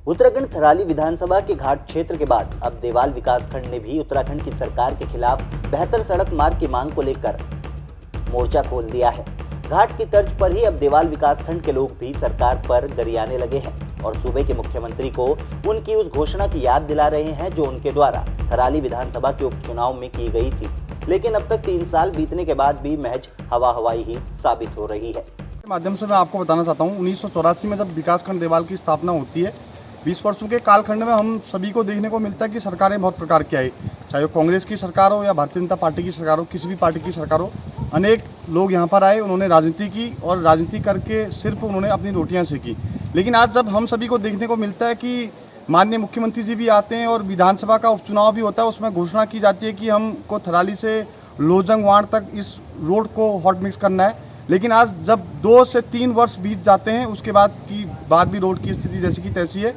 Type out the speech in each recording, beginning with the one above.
उत्तराखंड थराली विधानसभा के घाट क्षेत्र के बाद अब देवाल विकासखंड ने भी उत्तराखंड की सरकार के खिलाफ बेहतर सड़क मार्ग की मांग को लेकर मोर्चा खोल दिया है। घाट की तर्ज पर ही अब देवाल विकासखंड के लोग भी सरकार पर गरियाने लगे हैं और सूबे के मुख्यमंत्री को उनकी उस घोषणा की याद दिला रहे हैं जो उनके द्वारा थराली विधानसभा के उपचुनाव में की गई थी, लेकिन अब तक 3 साल बीतने के बाद भी महज हवा हवाई ही साबित हो रही है। माध्यम से मैं आपको बताना चाहता हूँ 1984 में जब विकासखंड देवाल की स्थापना होती है, 20 वर्षों के कालखंड में हम सभी को देखने को मिलता है कि सरकारें बहुत प्रकार की आई, चाहे वो कांग्रेस की सरकार हो या भारतीय जनता पार्टी की सरकार हो, किसी भी पार्टी की सरकार हो। अनेक लोग यहाँ पर आए, उन्होंने राजनीति की और राजनीति करके सिर्फ उन्होंने अपनी रोटियाँ सेकी। लेकिन आज जब हम सभी को देखने को मिलता है कि माननीय मुख्यमंत्री जी भी आते हैं और विधानसभा का उपचुनाव भी होता है, उसमें घोषणा की जाती है कि हमको थराली से लोजंगवाड़ तक इस रोड को हॉट मिक्स करना है। लेकिन आज जब 2 से 3 वर्ष बीत जाते हैं, उसके बाद भी रोड की स्थिति जैसी की तैसी है।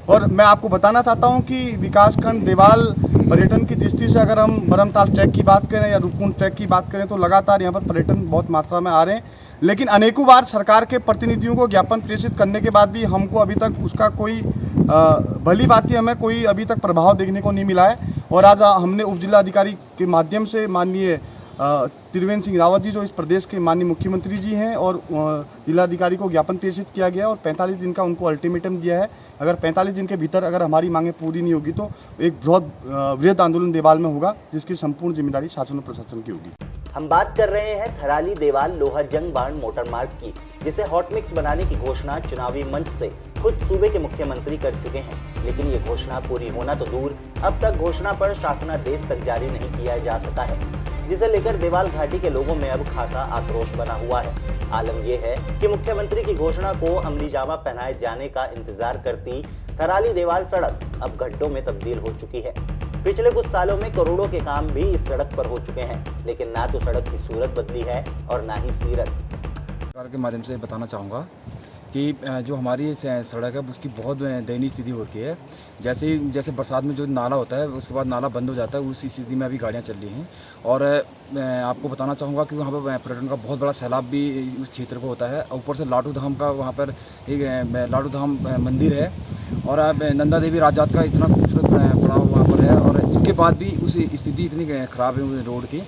और मैं आपको बताना चाहता हूं कि विकासखंड देवाल पर्यटन की दृष्टि से अगर हम बरमताल ट्रैक की बात करें या रुककुंड ट्रैक की बात करें तो लगातार यहाँ पर पर्यटन बहुत मात्रा में आ रहे हैं। लेकिन अनेकों बार सरकार के प्रतिनिधियों को ज्ञापन प्रेषित करने के बाद भी हमको अभी तक उसका कोई भली बात ही हमें कोई अभी तक प्रभाव देखने को नहीं मिला है। और आज हमने उप जिला अधिकारी के माध्यम से माननीय त्रिवेंद्र सिंह रावत जी जो इस प्रदेश के माननीय मुख्यमंत्री जी हैं और जिलाधिकारी को ज्ञापन प्रेषित किया गया और 45 दिन का उनको अल्टीमेटम दिया है। अगर 45 दिन के भीतर अगर हमारी मांगें पूरी नहीं होगी तो एक बहुत वृहद आंदोलन देवाल में होगा, जिसकी संपूर्ण जिम्मेदारी शासन और प्रशासन की होगी। हम बात कर रहे हैं थराली देवाल लोहाजंग बाण मोटर मार्ग की, जिसे हॉट मिक्स बनाने की घोषणा चुनावी मंच से खुद सूबे के मुख्यमंत्री कर चुके हैं। लेकिन ये घोषणा पूरी होना तो दूर, अब तक घोषणा पर शासनादेश तक जारी नहीं किया जा सका है, जिसे लेकर देवाल घाटी के लोगों में अब खासा आक्रोश बना हुआ है। आलम यह है कि मुख्यमंत्री की घोषणा को अमली जामा पहनाए जाने का इंतजार करती थराली देवाल सड़क अब गड्ढों में तब्दील हो चुकी है। पिछले कुछ सालों में करोड़ों के काम भी इस सड़क पर हो चुके हैं, लेकिन ना तो सड़क की सूरत बदली है और ना ही सीरत। सरकार के माध्यम से बताना चाहूँगा कि जो हमारी सड़क है उसकी बहुत दयनीय स्थिति हो रही है। जैसे बरसात में जो नाला होता है उसके बाद नाला बंद हो जाता है, उसी स्थिति में अभी गाड़ियाँ चल रही हैं। और आपको बताना चाहूँगा कि वहाँ पर पर्यटन का बहुत बड़ा सैलाब भी उस क्षेत्र को होता है। ऊपर से लाडू धाम का वहाँ पर एक लाडू धाम मंदिर है और नंदा देवी राजात का इतना खूबसूरत पड़ाव वहाँ पर है। और उसके बाद भी उस स्थिति इतनी ख़राब है रोड की,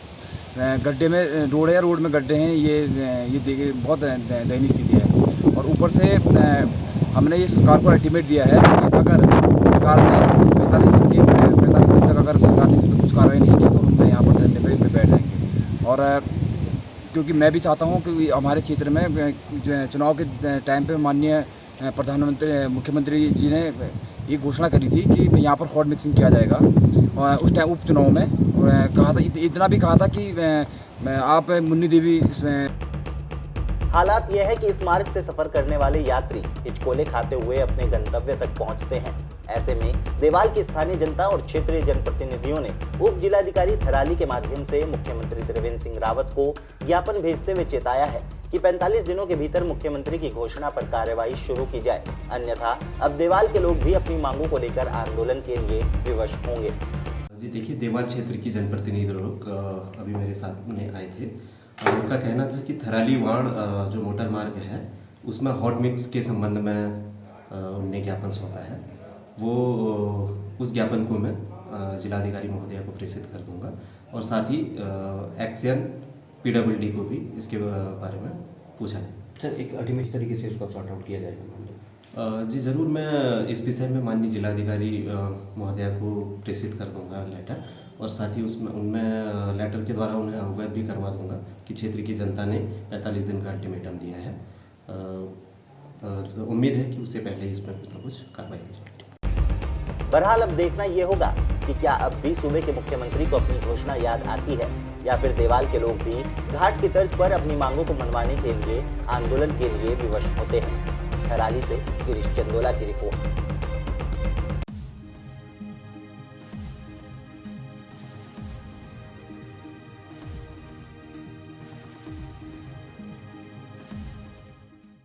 गड्ढे में रोड है, रोड में गड्ढे हैं, ये देखिए बहुत दयनीय स्थिति है। और ऊपर से हमने ये सरकार को अल्टीमेट दिया है कि अगर सरकार ने 45 दिन तक अगर सरकार ने इस पर कुछ कार्रवाई नहीं की तो हम यहाँ पर धरने पे बैठ जाएंगे। और क्योंकि मैं भी चाहता हूँ कि हमारे क्षेत्र में चुनाव के टाइम पे माननीय मुख्यमंत्री जी ने ये घोषणा करी थी कि यहाँ पर हॉट मिक्सिंग किया जाएगा। उस टाइम उपचुनाव में कहा था, इतना भी कहा था कि आप मुन्नी देवी हालात यह है कि इस मार्ग से सफर करने वाले यात्री हिचकोले खाते हुए अपने गंतव्य तक पहुंचते हैं। ऐसे में देवाल की स्थानीय जनता और क्षेत्रीय जनप्रतिनिधियों ने उप जिलाधिकारी थराली के माध्यम से मुख्यमंत्री त्रिवेंद्र सिंह रावत को ज्ञापन भेजते हुए चेताया है कि 45 दिनों के भीतर मुख्यमंत्री की घोषणा पर कार्रवाई शुरू की जाए, अन्यथा अब देवाल के लोग भी अपनी मांगों को लेकर आंदोलन के लिए विवश होंगे। जी देखिए, देवाल क्षेत्र की जनप्रतिनिधि लोग अभी मेरे साथ में आए थे। उनका कहना था कि थराली वाड़ जो मोटर मार्ग है उसमें हॉट मिक्स के संबंध में उनने ज्ञापन सौंपा है। वो उस ज्ञापन को मैं जिलाधिकारी महोदया को प्रेषित कर दूंगा और साथ ही एक्शन PWD को भी इसके बारे में पूछा है। सर, एक अल्टीमेट तरीके से इसको सॉर्ट आउट किया जाएगा? जी ज़रूर, मैं इस विषय में माननीय जिलाधिकारी महोदया को प्रेषित कर दूंगा लेटर, और साथ ही उनमें लेटर के द्वारा उन्हें अवगत भी करवा दूंगा कि क्षेत्र की जनता ने 45 दिन का अल्टीमेटम दिया है। उम्मीद है कि उससे पहले इस पर कुछ न कुछ कार्रवाई हो जाए। बहरहाल अब देखना ये होगा कि क्या अब भी सूबे के मुख्यमंत्री को अपनी घोषणा याद आती है या फिर देवाल के लोग भी घाट की तर्ज पर अपनी मांगों को मनवाने के लिए आंदोलन के लिए विवश होते हैं। थराली से गिरीश चंदोला की रिपोर्ट।